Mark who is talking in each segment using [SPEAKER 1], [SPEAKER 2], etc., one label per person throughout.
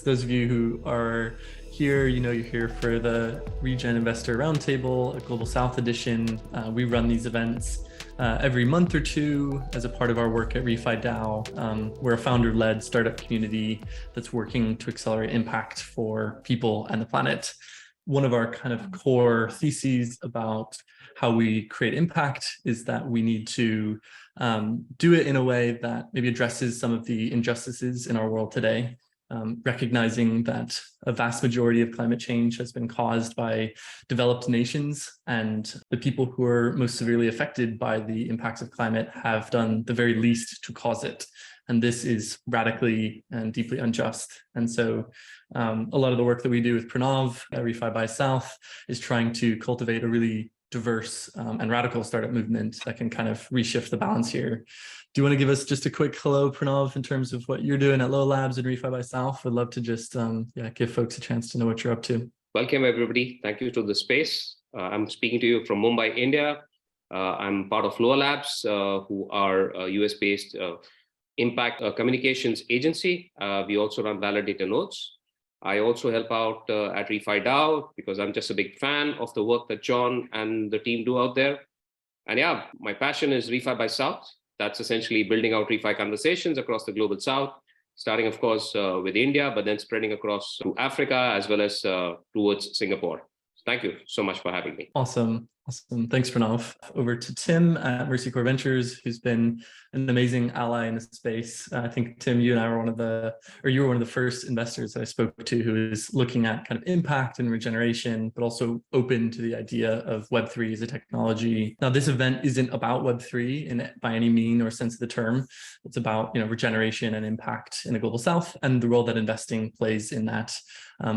[SPEAKER 1] Those of you who are here, you're here for the Regen Investor Roundtable, a Global South edition. We run these events every month or two as a part of our work at ReFi DAO. We're a founder-led startup community that's working to accelerate impact for people and the planet. One of our kind of core theses about how we create impact is that we need to do it in a way that maybe addresses some of the injustices in our world today. Recognizing that a vast majority of climate change has been caused by developed nations, and the people who are most severely affected by the impacts of climate have done the very least to cause it. And this is radically and deeply unjust. And so a lot of the work that we do with Pranav at ReFi by South is trying to cultivate a really diverse and radical startup movement that can kind of reshift the balance here. Do you want to give us just a quick hello, Pranav, in terms of what you're doing at Low Labs and ReFi by South? Would love to just give folks a chance to know what you're up to.
[SPEAKER 2] Welcome, everybody. Thank you to the space. I'm speaking to you from Mumbai, India. I'm part of Low Labs, who are a US-based impact communications agency. We also run validator nodes. I also help out at ReFi DAO because I'm just a big fan of the work that John and the team do out there. And yeah, my passion is ReFi by South. That's essentially building out ReFi conversations across the global South, starting, of course, with India, but then spreading across to Africa as well as towards Singapore. Thank you so much for having me.
[SPEAKER 1] Awesome. Thanks, Pranav. Over to Tim at Mercy Core Ventures, who's been an amazing ally in the space. I think, Tim, you and I were you were one of the first investors that I spoke to who is looking at kind of impact and regeneration, but also open to the idea of Web3 as a technology. Now, this event isn't about Web3 by any mean or sense of the term. It's about regeneration and impact in the global South and the role that investing plays in that.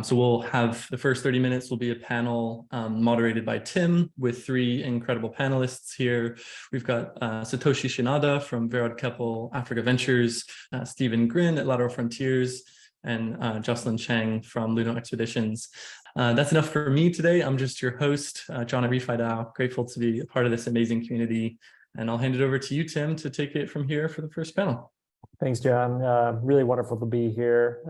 [SPEAKER 1] So we'll have the first 30 minutes will be a panel moderated by Tim with three incredible panelists here. We've got Satoshi Shinada from Verod Keppel Africa Ventures, Stephen Grin at Lateral Frontiers, and Jocelyn Chang from Luno Expeditions. That's enough for me today. I'm just your host, John at ReFi DAO. Grateful to be a part of this amazing community. And I'll hand it over to you, Tim, to take it from here for the first panel.
[SPEAKER 3] Thanks, John. Really wonderful to be here.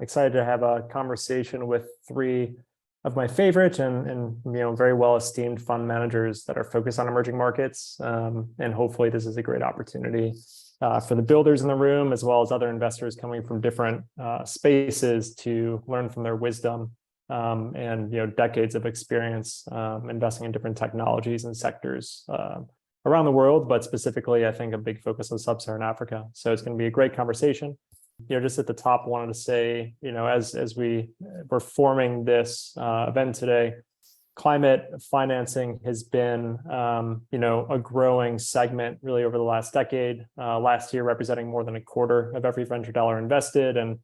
[SPEAKER 3] Excited to have a conversation with three of my favorite and very well esteemed fund managers that are focused on emerging markets. And hopefully this is a great opportunity for the builders in the room, as well as other investors coming from different spaces to learn from their wisdom and decades of experience investing in different technologies and sectors around the world, but specifically, I think a big focus on sub-Saharan Africa. So it's going to be a great conversation. Just at the top, wanted to say, as we were forming this event today, climate financing has been, a growing segment really over the last decade. Last year, representing more than a quarter of every venture dollar invested, and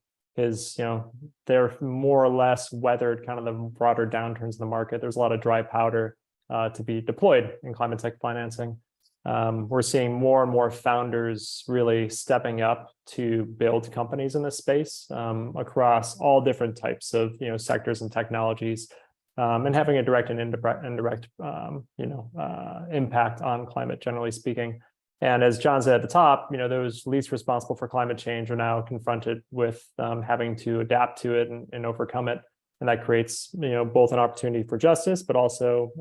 [SPEAKER 3] they're more or less weathered kind of the broader downturns in the market. There's a lot of dry powder to be deployed in climate tech financing. We're seeing more and more founders really stepping up to build companies in this space across all different types of sectors and technologies, and having a direct and indirect impact on climate, generally speaking. And as John said at the top, those least responsible for climate change are now confronted with having to adapt to it and overcome it. And that creates both an opportunity for justice, but also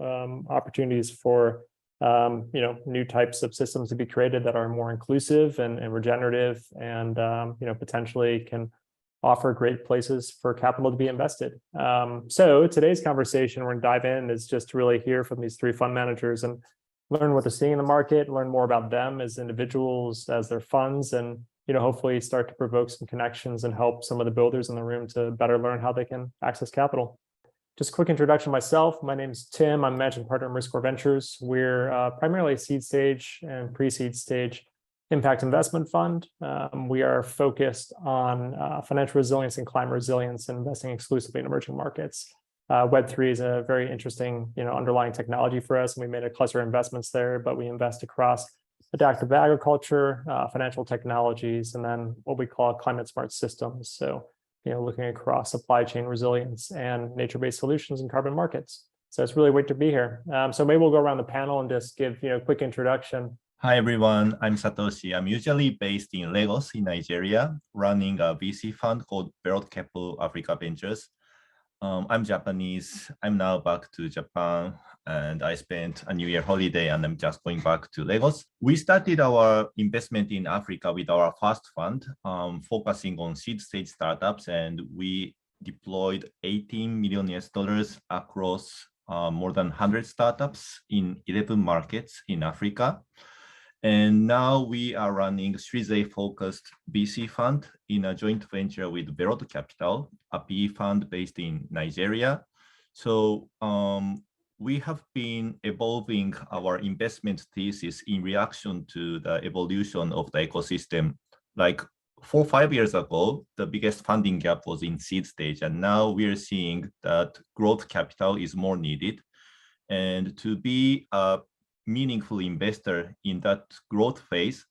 [SPEAKER 3] opportunities for new types of systems to be created that are more inclusive and regenerative and, potentially can offer great places for capital to be invested. So today's conversation, we're going to dive in is just to really hear from these three fund managers and learn what they're seeing in the market, learn more about them as individuals, as their funds, and, hopefully start to provoke some connections and help some of the builders in the room to better learn how they can access capital. Just a quick introduction myself. My name is Tim. I'm managing partner at Mercy Core Ventures. We're primarily a seed stage and pre-seed stage impact investment fund. We are focused on financial resilience and climate resilience and investing exclusively in emerging markets. Web3 is a very interesting underlying technology for us, and we made a cluster of investments there, but we invest across adaptive agriculture, financial technologies, and then what we call climate smart systems. So looking across supply chain resilience and nature-based solutions and carbon markets. So it's really great to be here. So maybe we'll go around the panel and just give a quick introduction
[SPEAKER 4] Hi everyone, I'm Satoshi. I'm usually based in Lagos in Nigeria, running a VC fund called Berot Capital Africa Ventures. I'm Japanese. I'm now back to Japan and I spent a New Year holiday and I'm just going back to Lagos. We started our investment in Africa with our first fund, focusing on seed stage startups, and we deployed $18 million across more than 100 startups in 11 markets in Africa. And now we are running Series A focused VC fund in a joint venture with Berot Capital, a PE fund based in Nigeria. So we have been evolving our investment thesis in reaction to the evolution of the ecosystem. Like 4 or 5 years ago, the biggest funding gap was in seed stage, and now we are seeing that growth capital is more needed. And to be a meaningful investor in that growth phase,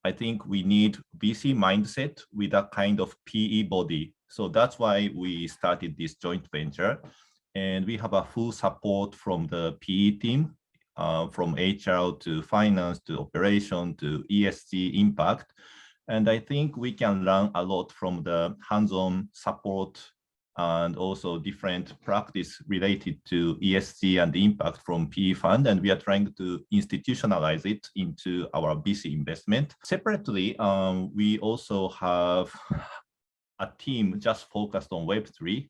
[SPEAKER 4] I think we need VC mindset with a kind of PE body. So that's why we started this joint venture. And we have a full support from the PE team, from HR to finance to operation to ESG impact. And I think we can learn a lot from the hands-on support and also different practice related to ESG and impact from PE fund. And we are trying to institutionalize it into our VC investment. Separately, we also have a team just focused on Web3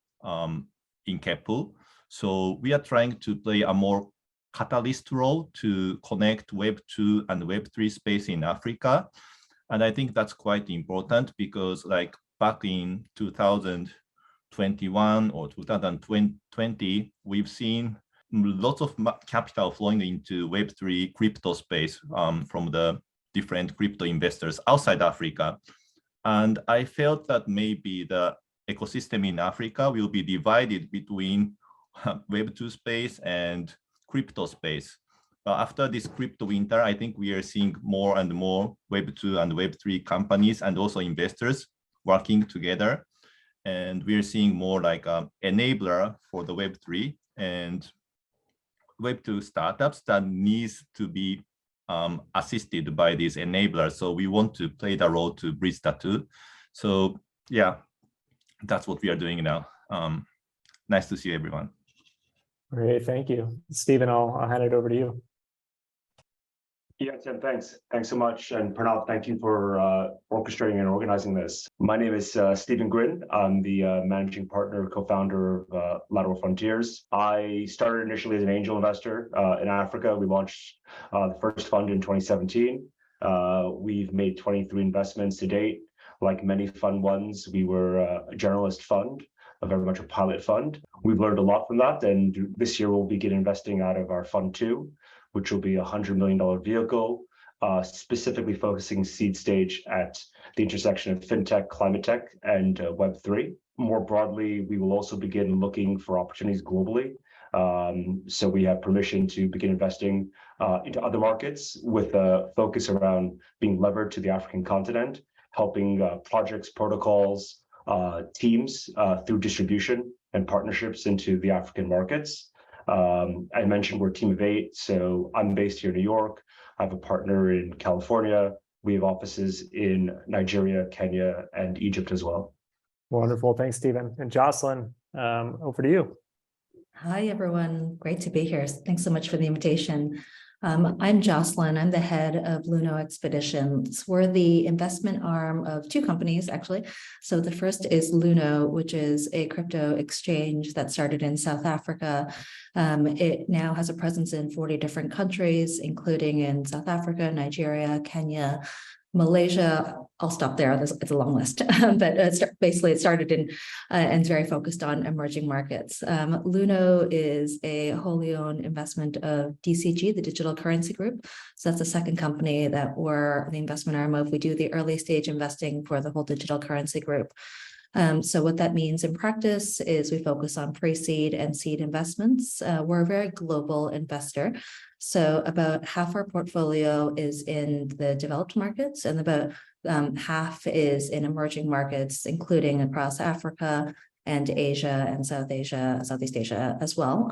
[SPEAKER 4] in Kepu. So we are trying to play a more catalyst role to connect Web2 and Web3 space in Africa. And I think that's quite important because like back in 2021 or 2020, we've seen lots of capital flowing into Web3 crypto space from the different crypto investors outside Africa. And I felt that maybe the ecosystem in Africa will be divided between Web2 space and crypto space. After this crypto winter, I think we are seeing more and more Web2 and Web3 companies and also investors working together. And we're seeing more like an enabler for the Web3 and Web2 startups that needs to be assisted by these enablers. So we want to play the role to bridge the two. So yeah, that's what we are doing now. Nice to see everyone.
[SPEAKER 3] Great, thank you. Stephen, I'll hand it over to you.
[SPEAKER 5] Yeah, Tim, thanks. Thanks so much. And Pranav, thank you for orchestrating and organizing this. My name is Stephen Grin. I'm the managing partner, co-founder of Lateral Frontiers. I started initially as an angel investor in Africa. We launched the first fund in 2017. We've made 23 investments to date. Like many fund ones, we were a generalist fund, very much a pilot fund. We've learned a lot from that. And this year we'll begin investing out of our fund 2, which will be a $100 million vehicle, specifically focusing seed stage at the intersection of fintech, climate tech, and Web3. More broadly, we will also begin looking for opportunities globally. So we have permission to begin investing into other markets with a focus around being levered to the African continent, helping projects, protocols, teams through distribution and partnerships into the African markets. I mentioned we're a team of 8, so I'm based here in New York. I have a partner in California. We have offices in Nigeria, Kenya, and Egypt as well.
[SPEAKER 3] Wonderful, thanks, Stephen. And Jocelyn, over to you.
[SPEAKER 6] Hi, everyone. Great to be here. Thanks so much for the invitation. I'm Jocelyn. I'm the head of Luno Expeditions. We're the investment arm of 2 companies, actually. So the first is Luno, which is a crypto exchange that started in South Africa. It now has a presence in 40 different countries, including in South Africa, Nigeria, Kenya, Malaysia. I'll stop there. It's a long list, but basically it started in and is very focused on emerging markets. Luno is a wholly owned investment of DCG, the Digital Currency Group. So that's the second company that we're the investment arm of. We do the early stage investing for the whole Digital Currency Group. So what that means in practice is we focus on pre-seed and seed investments. We're a very global investor. So about half our portfolio is in the developed markets and about half is in emerging markets, including across Africa and Asia and Southeast Asia as well.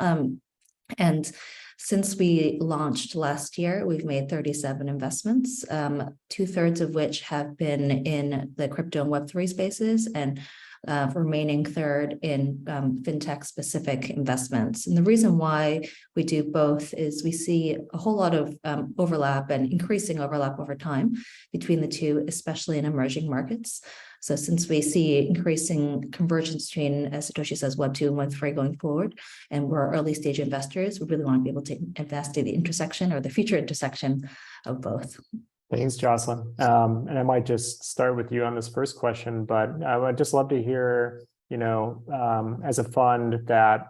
[SPEAKER 6] And Since we launched last year, we've made 37 investments, 2/3 of which have been in the crypto and Web3 spaces, and remaining third in fintech specific investments. And the reason why we do both is we see a whole lot of overlap and increasing overlap over time between the two, especially in emerging markets. So since we see increasing convergence between, as Satoshi says, Web2 and Web3 going forward, and we're early stage investors, we really want to be able to invest in the intersection or the future intersection of both.
[SPEAKER 3] Thanks, Jocelyn. And I might just start with you on this first question, but I would just love to hear, as a fund that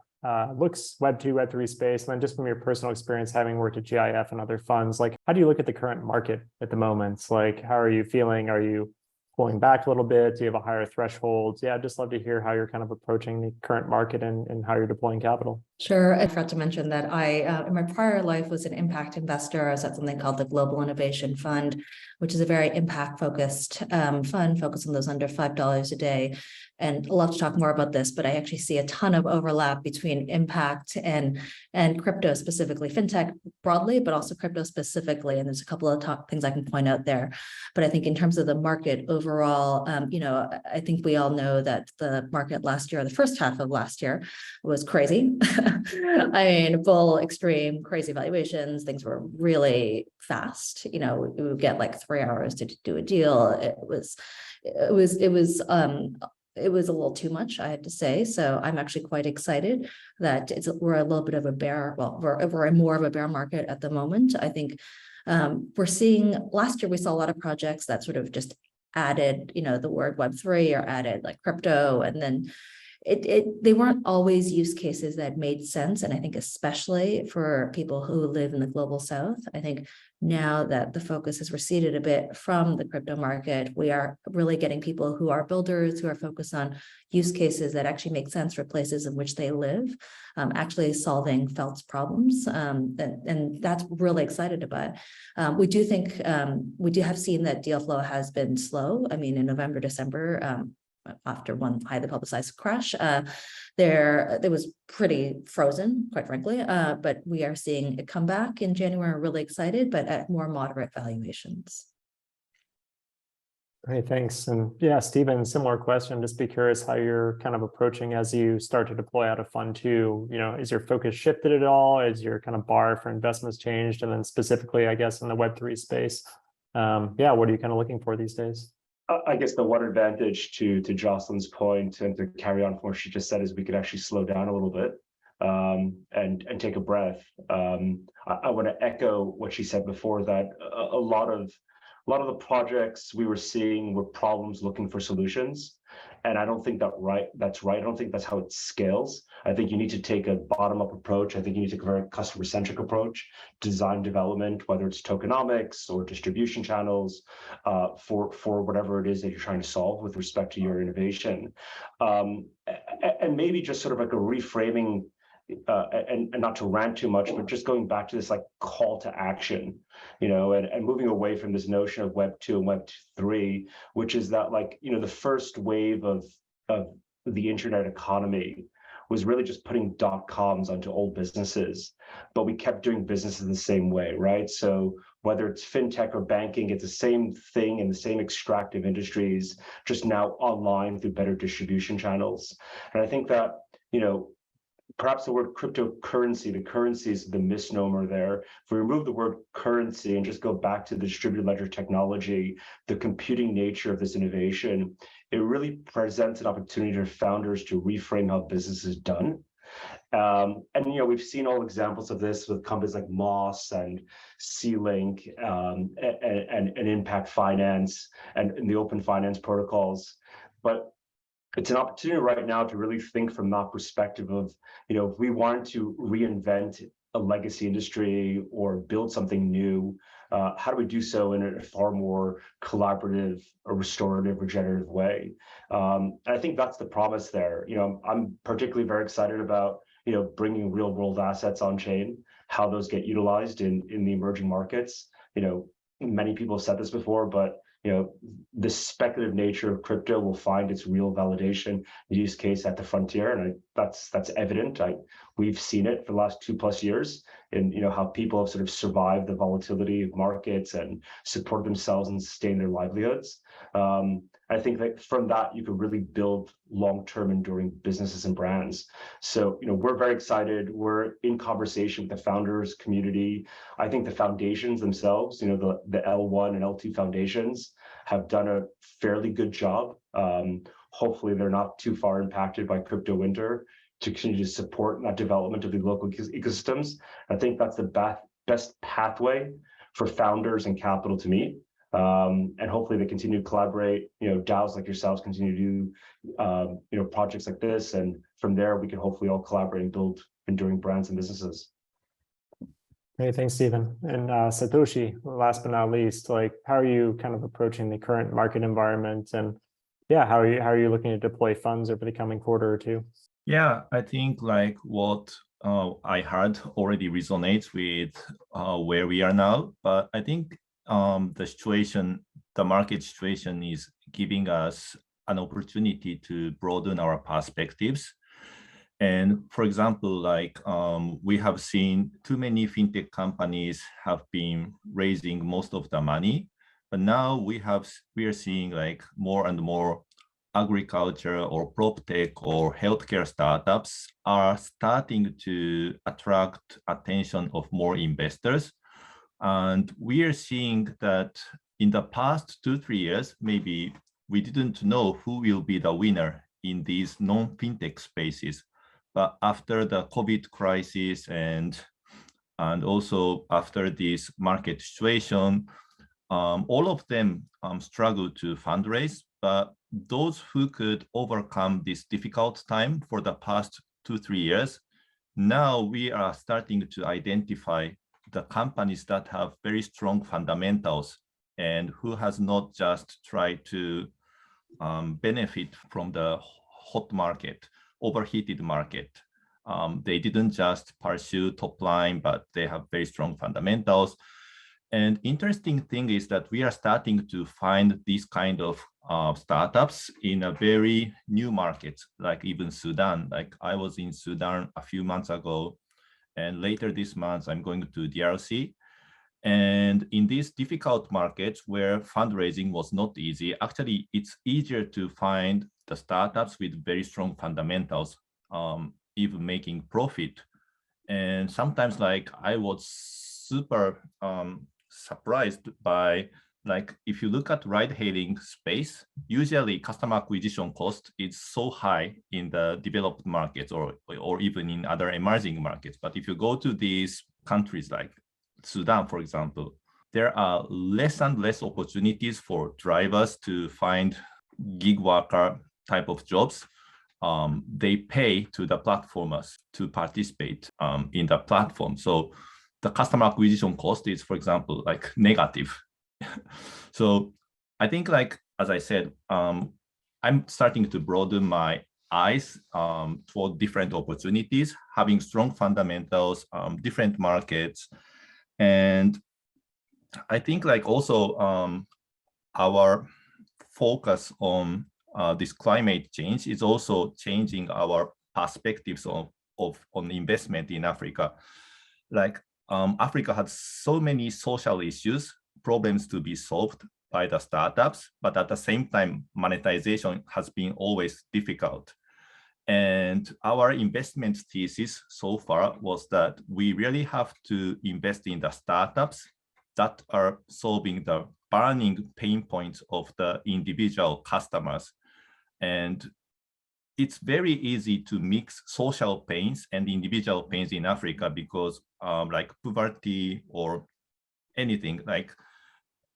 [SPEAKER 3] looks Web2, Web3 space, and then just from your personal experience having worked at GIF and other funds, like how do you look at the current market at the moment? Like, how are you feeling? Are you pulling back a little bit? Do you have a higher threshold? Yeah, I'd just love to hear how you're kind of approaching the current market and how you're deploying capital.
[SPEAKER 6] Sure. I forgot to mention that I, in my prior life, was an impact investor. I was at something called the Global Innovation Fund, which is a very impact-focused fund focused on those under $5 a day. And I'd love to talk more about this, but I actually see a ton of overlap between impact and crypto, specifically fintech broadly, but also crypto specifically. And there's a couple of things I can point out there. But I think in terms of the market overall, I think we all know that the market last year, the first half of last year, was crazy. I mean, bull, extreme, crazy valuations. Things were really fast. We would get like 3 hours to do a deal. It was a little too much, I have to say. So I'm actually quite excited that we're a little bit of a bear. Well, we're in more of a bear market at the moment. I think we're seeing, last year we saw a lot of projects that sort of just added, the word Web3 or added like crypto, and then they weren't always use cases that made sense. And I think especially for people who live in the global South, I think now that the focus has receded a bit from the crypto market, we are really getting people who are builders, who are focused on use cases that actually make sense for places in which they live, actually solving felt problems. And that's really excited about. We do think, we do have seen that deal flow has been slow. I mean, in November, December, after one highly publicized crash, there was pretty frozen, quite frankly, but we are seeing it come back in January. We're really excited, but at more moderate valuations.
[SPEAKER 3] Great, thanks. And yeah, Stephen, similar question. Just be curious how you're kind of approaching as you start to deploy out of fund two. Is your focus shifted at all? Is your kind of bar for investments changed? And then specifically, I guess, in the Web3 space, what are you kind of looking for these days?
[SPEAKER 5] I guess the one advantage to Jocelyn's point and to carry on from what she just said is we could actually slow down a little bit and take a breath. I want to echo what she said before, that a lot of the projects we were seeing were problems looking for solutions. And I don't think that's right. I don't think that's how it scales. I think you need to take a bottom-up approach. I think you need to take a very customer-centric approach, design development, whether it's tokenomics or distribution channels, for whatever it is that you're trying to solve with respect to your innovation. And maybe just sort of like a reframing, and not to rant too much, but just going back to this like call to action, and moving away from this notion of Web2 and Web3, which is that the first wave of the internet economy was really just putting .coms onto old businesses, but we kept doing businesses the same way, right? So whether it's fintech or banking, it's the same thing in the same extractive industries, just now online through better distribution channels. And I think that, perhaps the word cryptocurrency, the currency is the misnomer there. If we remove the word currency and just go back to the distributed ledger technology, the computing nature of this innovation, it really presents an opportunity for founders to reframe how business is done. And we've seen all examples of this with companies like Moss and C-Link and Impact Finance and the open finance protocols. But it's an opportunity right now to really think from that perspective of, if we wanted to reinvent a legacy industry or build something new, how do we do so in a far more collaborative, or restorative, regenerative way? And I think that's the promise there. I'm particularly very excited about, bringing real world assets on chain, how those get utilized in the emerging markets. Many people have said this before, but the speculative nature of crypto will find its real validation use case at the frontier, and that's evident. We've seen it for the last 2+ years. in how people have sort of survived the volatility of markets and support themselves and sustain their livelihoods. I think that from that you could really build long-term enduring businesses and brands. So we're very excited. We're in conversation with the founders community. I think the foundations themselves, the L1 and L2 foundations, have done a fairly good job. Hopefully they're not too far impacted by crypto winter to continue to support that development of the local ecosystems. I think that's the best pathway for founders and capital to meet. And hopefully they continue to collaborate, DAOs like yourselves continue to do, projects like this. And from there, we can hopefully all collaborate and build enduring brands and businesses.
[SPEAKER 3] Great, thanks, Stephen. And Satoshi, last but not least, like, how are you kind of approaching the current market environment? And yeah, how are you looking to deploy funds over the coming quarter or two?
[SPEAKER 4] Yeah, I think like what I heard already resonates with where we are now. But I think the market situation is giving us an opportunity to broaden our perspectives. And for example, like we have seen too many fintech companies have been raising most of the money, but now we are seeing like more and more agriculture or prop tech or healthcare startups are starting to attract attention of more investors. And we are seeing that in the past 2-3 years, maybe we didn't know who will be the winner in these non-fintech spaces. But after the COVID crisis and also after this market situation, all of them struggle to fundraise. But those who could overcome this difficult time for the past 2-3 years, now we are starting to identify the companies that have very strong fundamentals and who has not just tried to benefit from the hot market, overheated market. They didn't just pursue top line, but they have very strong fundamentals. And interesting thing is that we are starting to find these kind of startups in a very new market, like even Sudan. Like I was in Sudan a few months ago, and later this month I'm going to DRC. And in these difficult markets where fundraising was not easy, actually it's easier to find the startups with very strong fundamentals, even making profit. And sometimes like I was super surprised by, like, if you look at ride-hailing space, usually customer acquisition cost is so high in the developed markets or even in other emerging markets. But if you go to these countries like Sudan, for example, there are less and less opportunities for drivers to find gig worker type of jobs. They pay to the platformers to participate in the platform. So the customer acquisition cost is, for example, like negative. So I think, like, as I said, I'm starting to broaden my eyes toward different opportunities, having strong fundamentals, different markets. And I think like also our focus on this climate change is also changing our perspectives on investment in Africa. Like Africa has so many social issues, problems to be solved by the startups, but at the same time, monetization has been always difficult. And our investment thesis so far was that we really have to invest in the startups that are solving the burning pain points of the individual customers. And it's very easy to mix social pains and individual pains in Africa because like poverty or anything, like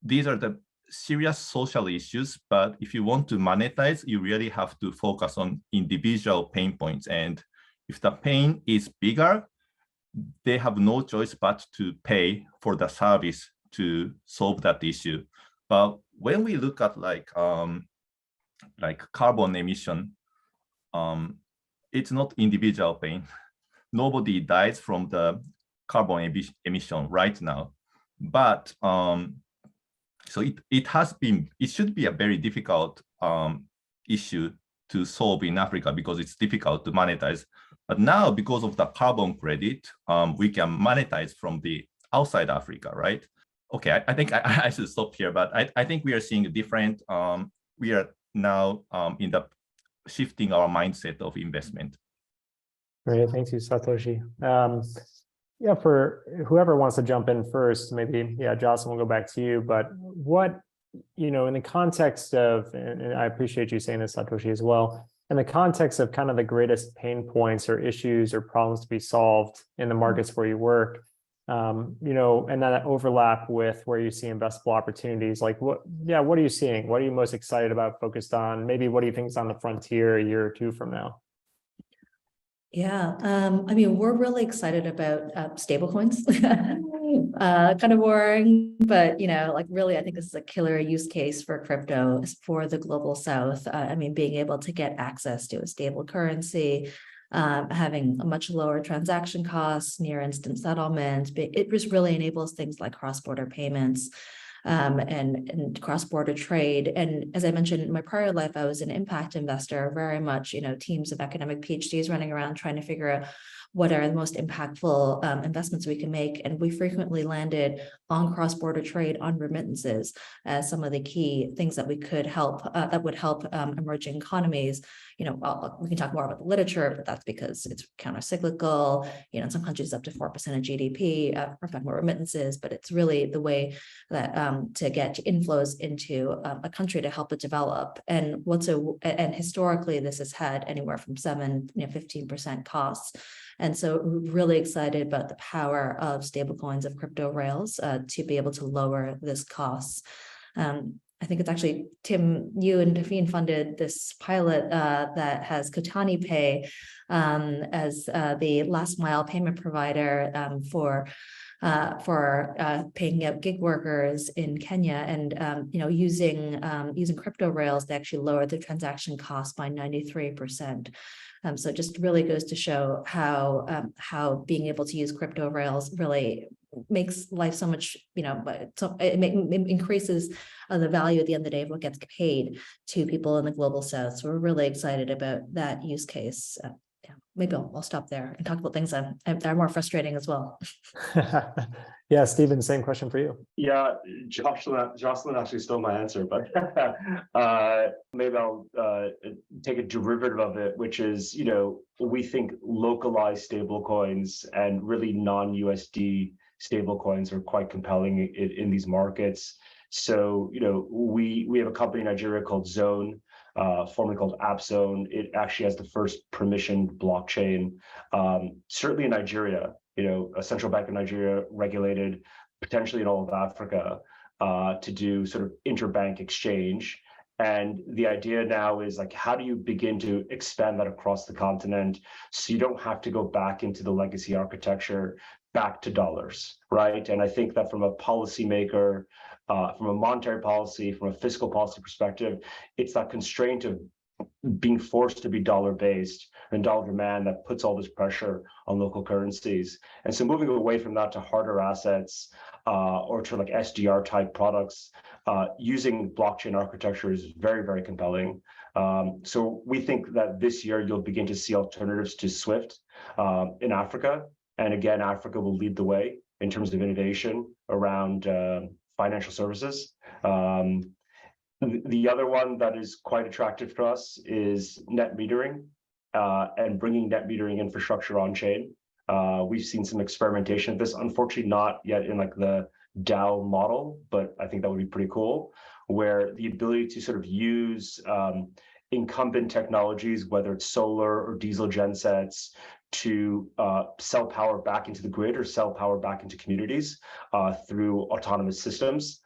[SPEAKER 4] these are the serious social issues, but if you want to monetize, you really have to focus on individual pain points. And if the pain is bigger, they have no choice but to pay for the service to solve that issue. But when we look at like carbon emission, it's not individual pain. Nobody dies from the carbon emission right now, but so it should be a very difficult issue to solve in Africa because it's difficult to monetize. But now, because of the carbon credit, we can monetize from the outside Africa, right? Okay, I think I should stop here, but I think we are seeing a different, we are now in the shifting our mindset of investment.
[SPEAKER 3] Great, thank you, Satoshi. Yeah, for whoever wants to jump in first, maybe, yeah, Jocelyn, we'll go back to you, but what, in the context of, and I appreciate you saying this, Satoshi, as well, in the context of kind of the greatest pain points or issues or problems to be solved in the markets where you work, and that overlap with where you see investable opportunities, like what are you seeing? What are you most excited about, focused on? Maybe what do you think is on the frontier a year or two from now?
[SPEAKER 6] Yeah, I mean, we're really excited about stablecoins. Kind of boring, but like really, I think this is a killer use case for crypto for the global South. I mean, being able to get access to a stable currency, having a much lower transaction costs, near instant settlement. It just really enables things like cross-border payments. And cross-border trade. And as I mentioned, in my prior life, I was an impact investor, very much, teams of academic PhDs running around trying to figure out what are the most impactful investments we can make. And we frequently landed on cross-border trade, on remittances, as some of the key things that we could help, that would help emerging economies. We can talk more about the literature, but that's because it's counter-cyclical. In some countries, up to 4% of GDP, we're talking about remittances, but it's really the way that to get inflows into a country to help it develop. And historically, this has had anywhere from 15% costs. And so really excited about the power of stablecoins, of crypto rails, to be able to lower this costs. I think it's actually, Tim, you and Dafine funded this pilot that has Kotani Pay as the last mile payment provider for paying out gig workers in Kenya, and using crypto rails to actually lower the transaction cost by 93%. So it just really goes to show how being able to use crypto rails really makes life so much, it increases the value at the end of the day of what gets paid to people in the global South. So we're really excited about that use case. Maybe I'll stop there and talk about things that are more frustrating as well.
[SPEAKER 3] Yeah, Stephen, same question for you.
[SPEAKER 5] Yeah, Jocelyn actually stole my answer, but maybe I'll take a derivative of it, which is, we think localized stablecoins and really non-USD stablecoins are quite compelling in these markets. So, we have a company in Nigeria called Zone, formerly called AppZone. It actually has the first permissioned blockchain, certainly in Nigeria, a central bank of Nigeria regulated, potentially in all of Africa, to do sort of interbank exchange. And the idea now is like, how do you begin to expand that across the continent so you don't have to go back into the legacy architecture, back to dollars, right? And I think that from a policymaker, from a monetary policy, from a fiscal policy perspective, it's that constraint of being forced to be dollar-based and dollar demand that puts all this pressure on local currencies. And so moving away from that to harder assets or to like SDR type products, using blockchain architecture is very, very compelling. So we think that this year you'll begin to see alternatives to SWIFT in Africa. And again, Africa will lead the way in terms of innovation around financial services. The other one that is quite attractive to us is net metering and bringing net metering infrastructure on chain. We've seen some experimentation of this, unfortunately not yet in like the DAO model, but I think that would be pretty cool, where the ability to sort of use incumbent technologies, whether it's solar or diesel gensets, to sell power back into the grid or sell power back into communities through autonomous systems.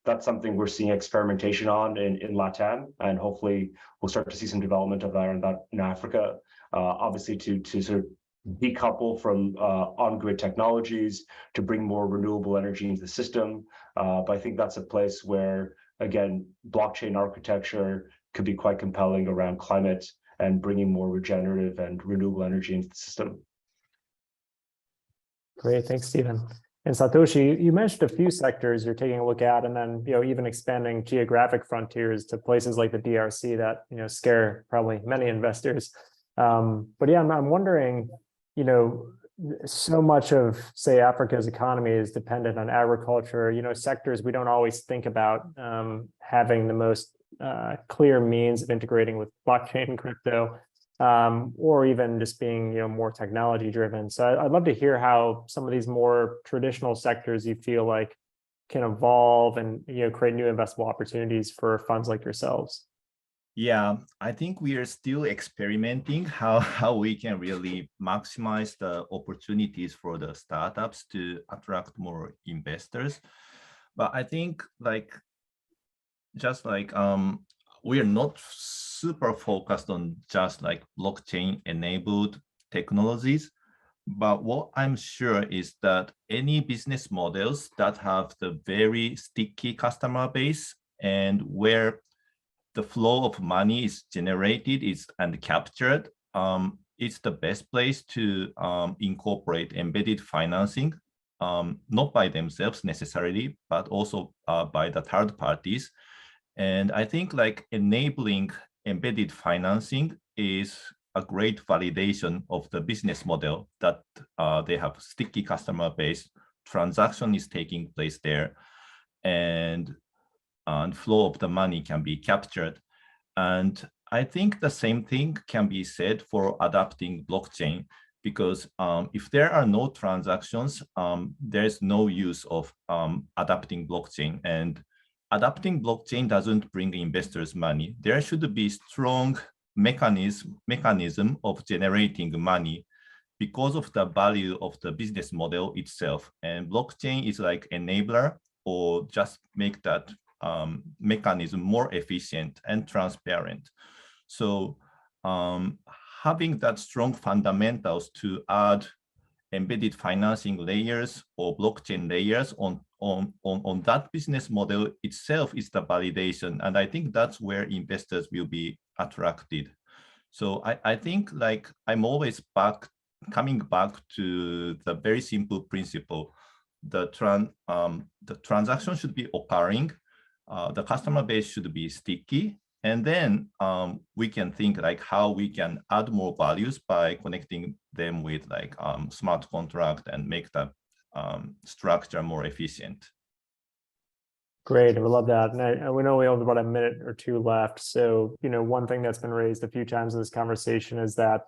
[SPEAKER 5] That's something we're seeing experimentation on in LATAM, and hopefully we'll start to see some development of that in Africa, obviously to sort of decouple from on-grid technologies to bring more renewable energy into the system. But I think that's a place where, again, blockchain architecture could be quite compelling around climate and bringing more regenerative and renewable energy into the system.
[SPEAKER 3] Great, thanks, Stephen. And Satoshi, you mentioned a few sectors you're taking a look at, and then even expanding geographic frontiers to places like the DRC that scare probably many investors. But yeah, I'm wondering, you know, so much of, say, Africa's economy is dependent on agriculture, you know, sectors we don't always think about having the most clear means of integrating with blockchain and crypto, or even just being, you know, more technology driven. So I'd love to hear how some of these more traditional sectors you feel like can evolve and, you know, create new investable opportunities for funds like yourselves.
[SPEAKER 4] Yeah, I think we are still experimenting how we can really maximize the opportunities for the startups to attract more investors. But I think we are not super focused on just like blockchain enabled technologies. But what I'm sure is that any business models that have the very sticky customer base and where the flow of money is generated and captured, it's the best place to incorporate embedded financing, not by themselves necessarily, but also by the third parties. And I think like enabling embedded financing is a great validation of the business model that they have sticky customer base, transaction is taking place there, and flow of the money can be captured. And I think the same thing can be said for adapting blockchain, because if there are no transactions, there's no use of adapting blockchain. And adapting blockchain doesn't bring investors money. There should be strong mechanism of generating money because of the value of the business model itself. And blockchain is like enabler, or just make that mechanism more efficient and transparent. So having that strong fundamentals to add embedded financing layers or blockchain layers on that business model itself is the validation. And I think that's where investors will be attracted. So I think like I'm always coming back to the very simple principle. The transaction should be occurring. The customer base should be sticky, and then we can think like how we can add more values by connecting them with like smart contract and make the structure more efficient.
[SPEAKER 3] Great, I would love that. And we know we have about a minute or two left. So, you know, one thing that's been raised a few times in this conversation is that,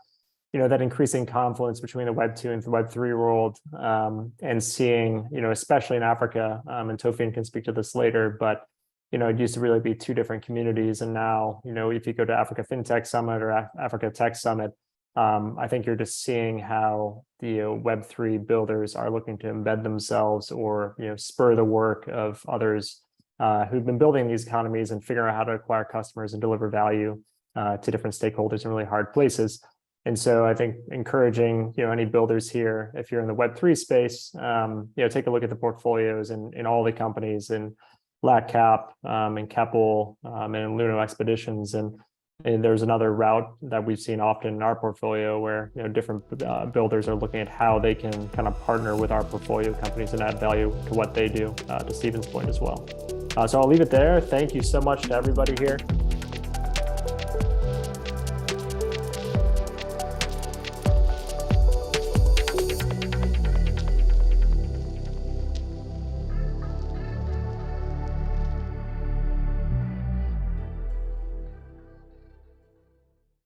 [SPEAKER 3] you know, that increasing confluence between the Web 2 and the Web 3 world, and seeing, you know, especially in Africa, and Tofian can speak to this later, but you know, it used to really be two different communities. And now, you know, if you go to Africa FinTech Summit or Africa Tech Summit, I think you're just seeing how the Web3 builders are looking to embed themselves or, you know, spur the work of others who've been building these economies and figuring out how to acquire customers and deliver value to different stakeholders in really hard places. And so I think encouraging, you know, any builders here, if you're in the Web3 space, you know, take a look at the portfolios in all the companies and LatCap and Keppel and Luno Expeditions, and there's another route that we've seen often in our portfolio where, you know, different builders are looking at how they can kind of partner with our portfolio companies and add value to what they do, to Stephen's point as well. So I'll leave it there. Thank you so much to everybody here.